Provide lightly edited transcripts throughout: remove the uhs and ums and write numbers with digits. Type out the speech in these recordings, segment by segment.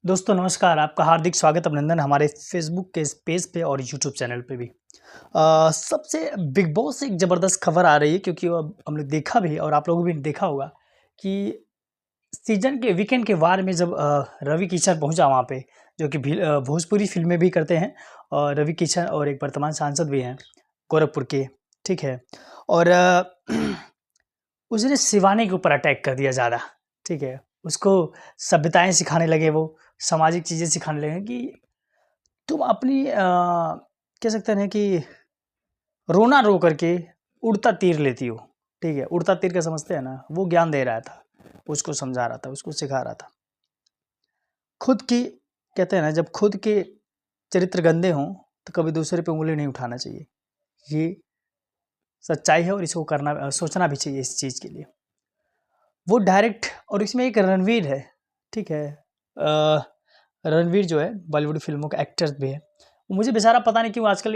दोस्तों नमस्कार, आपका हार्दिक स्वागत अभिनंदन हमारे फेसबुक के इस पेज पे और यूट्यूब चैनल पे भी। सबसे बिग बॉस से एक ज़बरदस्त खबर आ रही है क्योंकि अब हमने देखा भी और आप लोगों ने भी देखा होगा कि सीज़न के वीकेंड के वार में जब रवि किशन पहुँचा वहाँ पे, जो कि भोजपुरी फ़िल्में भी करते हैं और रवि किशन और एक वर्तमान सांसद भी हैं गोरखपुर के, ठीक है? और उसने शिवानी के ऊपर अटैक कर दिया ज़्यादा, ठीक है? उसको सभ्यताएँ सिखाने लगे वो, सामाजिक चीज़ें सिखाने लगे कि तुम अपनी कह सकते हैं कि रोना रो करके उड़ता तीर लेती हो, ठीक है? उड़ता तीर क्या समझते हैं ना? वो ज्ञान दे रहा था, उसको समझा रहा था, उसको सिखा रहा था। खुद की कहते हैं ना जब खुद के चरित्र गंदे हों, तो कभी दूसरे पे उँगली नहीं उठाना चाहिए। ये सच्चाई है और इसको सोचना भी चाहिए इस चीज़ के लिए। वो डायरेक्ट और इसमें एक रणवीर है, ठीक है? रणवीर जो है बॉलीवुड फ़िल्मों का एक्टर भी है। मुझे बेचारा पता नहीं क्यों आजकल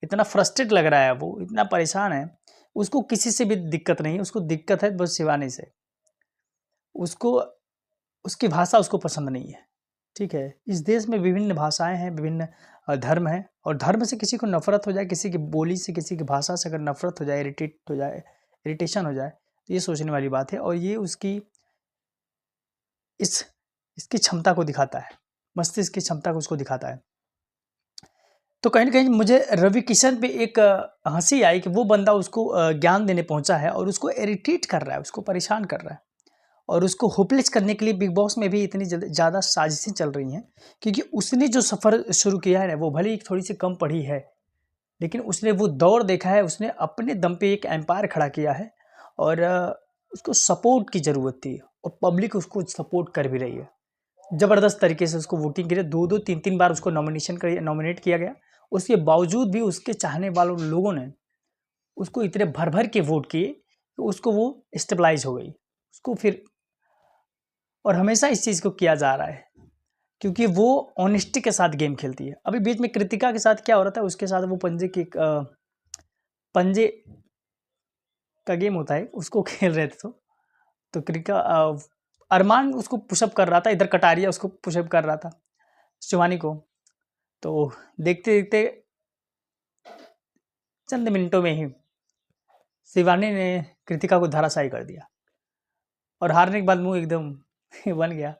इतना फ्रस्ट्रेट लग रहा है वो, इतना परेशान है। उसको किसी से भी दिक्कत नहीं है, उसको दिक्कत है बस शिवानी से। उसको उसकी भाषा उसको पसंद नहीं है, ठीक है? इस देश में विभिन्न भाषाएँ हैं, विभिन्न धर्म हैं और धर्म से किसी को नफ़रत हो जाए, किसी की बोली से, किसी की भाषा से अगर नफ़रत हो जाए, इरिटेशन हो जाए, तो ये सोचने वाली बात है और ये उसकी इस इसकी क्षमता को दिखाता है, मस्तिष्क की क्षमता को उसको दिखाता है। तो कहीं न कहीं मुझे रवि किशन पे एक हँसी आई कि वो बंदा उसको ज्ञान देने पहुँचा है और उसको इरिटेट कर रहा है, उसको परेशान कर रहा है और उसको होपलेस करने के लिए बिग बॉस में भी इतनी ज़्यादा साजिशें चल रही हैं क्योंकि उसने जो सफ़र शुरू किया है ना, वो भले ही थोड़ी-सी कम पड़ी है, लेकिन उसने वो दौर देखा है, उसने अपने दम पे एक एम्पायर खड़ा किया है और उसको सपोर्ट की ज़रूरत थी और पब्लिक उसको सपोर्ट कर भी रही है। ज़बरदस्त तरीके से उसको वोटिंग के लिए 2-2 3-3 बार उसको नॉमिनेट किया गया। उसके बावजूद भी उसके चाहने वालों लोगों ने उसको इतने भर-भर के वोट किए कि उसको वो स्टेबलाइज़ हो गई। उसको फिर और हमेशा इस चीज़ को किया जा रहा है क्योंकि वो ऑनेस्टी के साथ गेम खेलती है। अभी बीच में कृतिका के साथ क्या हो रहा था, उसके साथ वो पंजे का गेम होता है, उसको खेल रहे थे तो अरमान उसको पुशअप कर रहा था, इधर कटारिया उसको पुशअप कर रहा था, शिवानी को। तो देखते-देखते चंद मिनटों में ही शिवानी ने कृतिका को धराशायी कर दिया और हारने के बाद मुँह एकदम बन गया।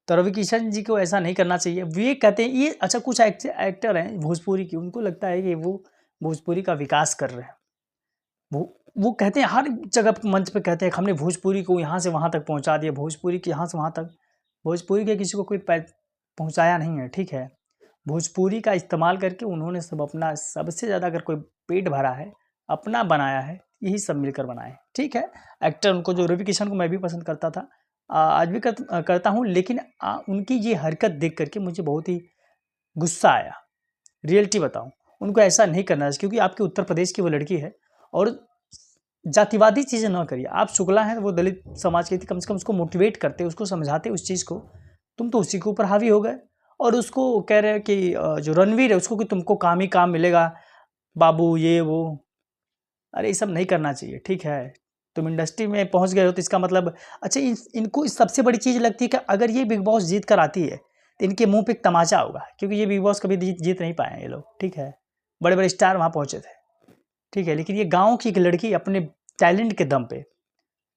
तो रवि किशन जी को ऐसा नहीं करना चाहिए। ये कहते हैं ये अच्छा कुछ एक्टर हैं भोजपुरी के, उनको लगता है कि वो भोजपुरी का विकास कर रहे हैं। वो कहते हैं हर जगह पे मंच पे कहते हैं कि हमने भोजपुरी को यहाँ से वहाँ तक पहुँचा दिया, भोजपुरी के यहाँ से वहाँ तक। भोजपुरी के किसी को कोई पहुँचाया नहीं है, ठीक है? भोजपुरी का इस्तेमाल करके उन्होंने सब अपना सबसे ज़्यादा अगर कोई पेट भरा है, अपना बनाया है, यही सब मिलकर बनाए हैं, ठीक है? एक्टर उनको जो रवि किशन को मैं भी पसंद करता था, आज भी करता हूँ लेकिन उनकी ये हरकत देख कर के मुझे बहुत ही गुस्सा आया। रियलिटी बताऊँ, उनको ऐसा नहीं करना चाहिए क्योंकि आपके उत्तर प्रदेश की वो लड़की है और जातिवादी चीज़ें ना करिए। आप शुक्ला हैं, वो दलित समाज की थी, कम से कम उसको मोटिवेट करते, उसको समझाते उस चीज़ को। तुम तो उसी के ऊपर हावी हो गए और उसको कह रहे हैं कि जो रणवीर है उसको कि तुमको काम ही काम मिलेगा, बाबू ये वो। अरे ये सब नहीं करना चाहिए, ठीक है? तुम इंडस्ट्री में पहुँच गए हो तो इसका मतलब अच्छा इनको सबसे बड़ी चीज़ लगती है कि अगर ये बिग बॉस जीत कर आती है, तो इनके मुँह पे एक तमाचा होगा क्योंकि ये बिग बॉस कभी जीत नहीं पाए हैं ये लोग, ठीक है? बड़े-बड़े स्टार वहाँ पहुँचे थे, ठीक है? लेकिन ये गाँव की एक लड़की अपने टैलेंट के दम पे,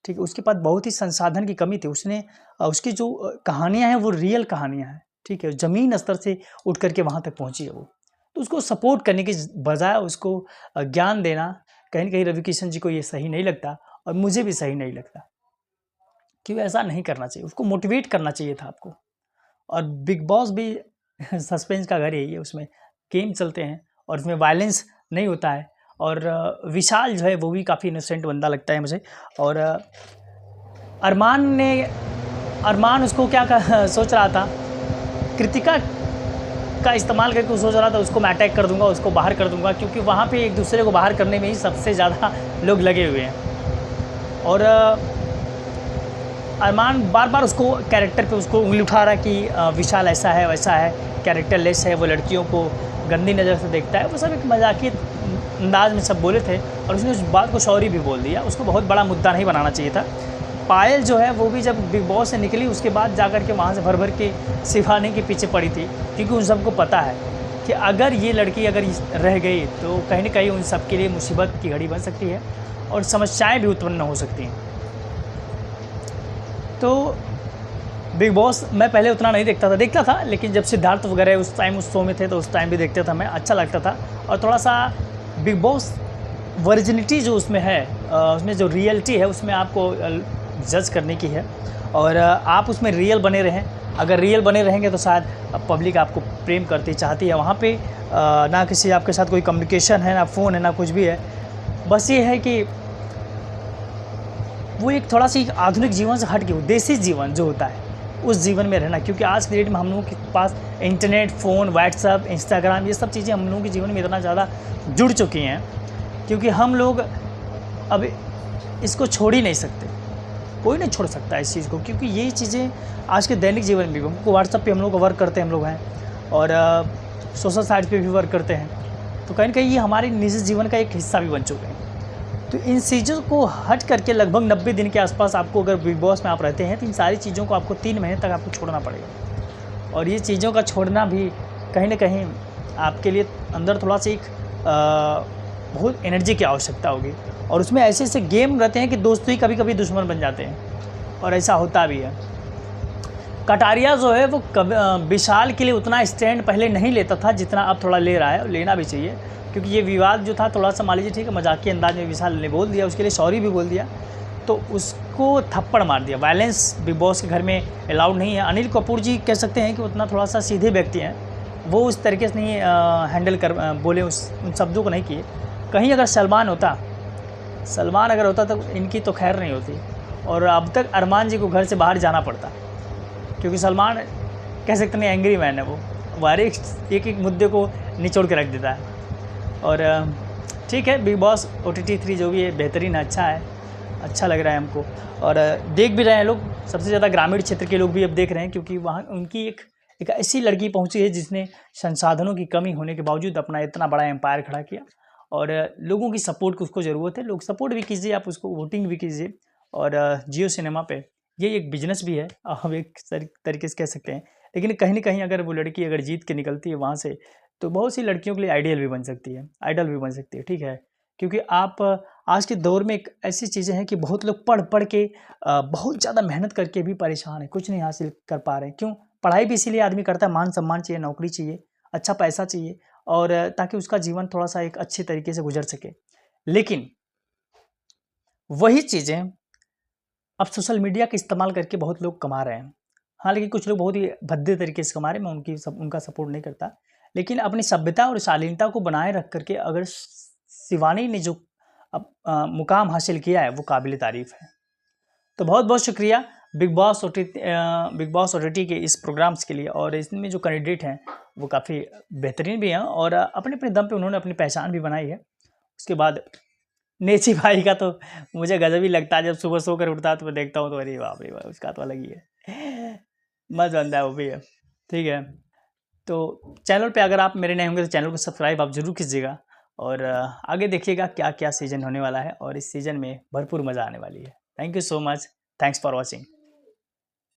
ठीक है? उसके पास बहुत ही संसाधन की कमी थी। उसने उसकी जो कहानियाँ हैं वो रियल कहानियाँ हैं, ठीक है? ज़मीन स्तर से उठ कर के वहाँ तक पहुँची है वो। तो उसको सपोर्ट करने की बजाय उसको ज्ञान देना कहीं न कहीं रवि किशन जी को ये सही नहीं लगता और मुझे भी सही नहीं लगता। क्यों ऐसा नहीं करना चाहिए, उसको मोटिवेट करना चाहिए था आपको। और बिग बॉस भी सस्पेंस का घर यही है, उसमें गेम चलते हैं और उसमें वायलेंस नहीं होता है और विशाल जो है वो भी काफ़ी इनोसेंट बंदा लगता है मुझे और अरमान उसको सोच रहा था, कृतिका का इस्तेमाल करके सोच रहा था उसको मैं अटैक कर दूंगा, उसको बाहर कर दूंगा क्योंकि वहाँ पे एक दूसरे को बाहर करने में ही सबसे ज़्यादा लोग लगे हुए हैं और अरमान बार-बार उसको कैरेक्टर पे उसको उंगली उठा रहा है कि विशाल ऐसा है, वैसा है, कैरेक्टर लेस है, वो लड़कियों को गंदी नज़र से देखता है। वो सब एक मज़ाकिया अंदाज़ में सब बोले थे और उसने उस बात को सॉरी भी बोल दिया। उसको बहुत बड़ा मुद्दा नहीं बनाना चाहिए था पायल जो है वो भी जब बिग बॉस से निकली उसके बाद जाकर के वहाँ से भर भर के शिवानी के पीछे पड़ी थी, क्योंकि उन सबको पता है कि अगर ये लड़की अगर रह गई तो कहीं ना कहीं उन सब के लिए मुसीबत की घड़ी बन सकती है और समस्याएं भी उत्पन्न हो सकती हैं। तो बिग बॉस मैं पहले उतना नहीं देखता था, लेकिन जब सिद्धार्थ वगैरह उस टाइम उस शो में थे तो उस टाइम भी देखता था मैं, अच्छा लगता था। और थोड़ा सा बिग बॉस वर्जिनिटी जो उसमें है, उसमें जो रियलिटी है उसमें आपको जज करने की है, और आप उसमें रियल बने रहें। अगर रियल बने रहेंगे तो शायद पब्लिक आपको प्रेम करती चाहती है। वहाँ पे ना किसी आपके साथ कोई कम्युनिकेशन है, ना फ़ोन है, ना कुछ भी है। बस ये है कि वो एक थोड़ा सी आधुनिक जीवन से हट के देसी जीवन जो होता है उस जीवन में रहना, क्योंकि आज की डेट में हम लोगों के पास इंटरनेट, फ़ोन, व्हाट्सएप, इंस्टाग्राम, ये सब चीज़ें हम लोगों के जीवन में इतना ज़्यादा जुड़ चुकी हैं, क्योंकि हम लोग अब इसको छोड़ ही नहीं सकते। कोई नहीं छोड़ सकता इस चीज़ को, क्योंकि ये चीज़ें आज के दैनिक जीवन में भी, हमको व्हाट्सएप पे हम लोग वर्क करते हैं, हम लोग हैं, और सोशल साइट पे भी वर्क करते हैं, तो कहीं ना कहीं ये हमारे निजी जीवन का एक हिस्सा भी बन चुके हैं। तो इन चीज़ों को हट करके लगभग 90 दिन के आसपास आपको, अगर बिग बॉस में आप रहते हैं, तो इन सारी चीज़ों को आपको 3 महीने तक आपको छोड़ना पड़ेगा। और ये चीज़ों का छोड़ना भी कहीं ना कहीं आपके लिए अंदर थोड़ा सा एक बहुत एनर्जी की आवश्यकता होगी। और उसमें ऐसे ऐसे गेम रहते हैं कि दोस्तों ही कभी कभी दुश्मन बन जाते हैं, और ऐसा होता भी है। कटारिया जो है वो विशाल के लिए उतना स्टैंड पहले नहीं लेता था जितना अब थोड़ा ले रहा है, और लेना भी चाहिए, क्योंकि ये विवाद जो था थोड़ा सा मान लीजिए ठीक है मजाकिया अंदाज में विशाल ने बोल दिया, उसके लिए सॉरी भी बोल दिया, तो उसको थप्पड़ मार दिया। वायलेंस बिग बॉस के घर में अलाउड नहीं है। अनिल कपूर जी कह सकते हैं कि उतना थोड़ा सा सीधे व्यक्ति हैं, वो उस तरीके से नहीं हैंडल कर बोले, उन शब्दों को नहीं किए। कहीं अगर सलमान अगर होता तो इनकी तो खैर नहीं होती, और अब तक अरमान जी को घर से बाहर जाना पड़ता, क्योंकि सलमान कह सकते नहीं एंग्री मैन है, वो हर एक मुद्दे को निचोड़ के रख देता है। और ठीक है, बिग बॉस OTT 3 जो भी है बेहतरीन है, अच्छा लग रहा है हमको, और देख भी रहे हैं लोग। सबसे ज़्यादा ग्रामीण क्षेत्र के लोग भी अब देख रहे हैं, क्योंकि वहाँ उनकी एक ऐसी लड़की पहुँची है जिसने संसाधनों की कमी होने के बावजूद अपना इतना बड़ा एम्पायर खड़ा किया, और लोगों की सपोर्ट की उसको ज़रूरत है। लोग सपोर्ट भी कीजिए, आप उसको वोटिंग भी कीजिए, और जियो सिनेमा पे ये एक बिजनेस भी है, हम एक तरीके से कह सकते हैं। लेकिन कहीं ना कहीं अगर वो लड़की अगर जीत के निकलती है वहाँ से, तो बहुत सी लड़कियों के लिए आइडल भी बन सकती है, ठीक है। क्योंकि आप आज के दौर में एक ऐसी चीज़ें हैं कि बहुत लोग पढ़ के बहुत ज़्यादा मेहनत करके भी परेशान है, कुछ नहीं हासिल कर पा रहे हैं। क्यों? पढ़ाई भी इसीलिए आदमी करता है, मान सम्मान चाहिए, नौकरी चाहिए, अच्छा पैसा चाहिए, और ताकि उसका जीवन थोड़ा सा एक अच्छे तरीके से गुजर सके। लेकिन वही चीज़ें अब सोशल मीडिया का इस्तेमाल करके बहुत लोग कमा रहे हैं। हाँ, लेकिन कुछ लोग बहुत ही भद्दे तरीके से कमा रहे हैं, मैं उनका सपोर्ट नहीं करता। लेकिन अपनी सभ्यता और शालीनता को बनाए रख करके अगर शिवानी ने जो मुकाम हासिल किया है वो काबिल तारीफ़ है। तो बहुत बहुत शुक्रिया बिग बॉस OTT के इस प्रोग्राम्स के लिए, और इसमें जो कैंडिडेट हैं वो काफ़ी बेहतरीन भी हैं, और अपने अपने दम पे उन्होंने अपनी पहचान भी बनाई है। उसके बाद नेची भाई का तो मुझे गजब ही लगता है, जब सुबह सोकर उठता है तो मैं देखता हूँ तो अरे बाप रे बाप, उसका तो अलग ही है, मस्त बंदा है वो भी है, ठीक है। तो चैनल पे अगर आप मेरे नए होंगे तो चैनल को सब्सक्राइब आप ज़रूर कीजिएगा, और आगे देखिएगा क्या क्या सीज़न होने वाला है, और इस सीज़न में भरपूर मज़ा आने वाली है। Thank you so much, thanks for watching.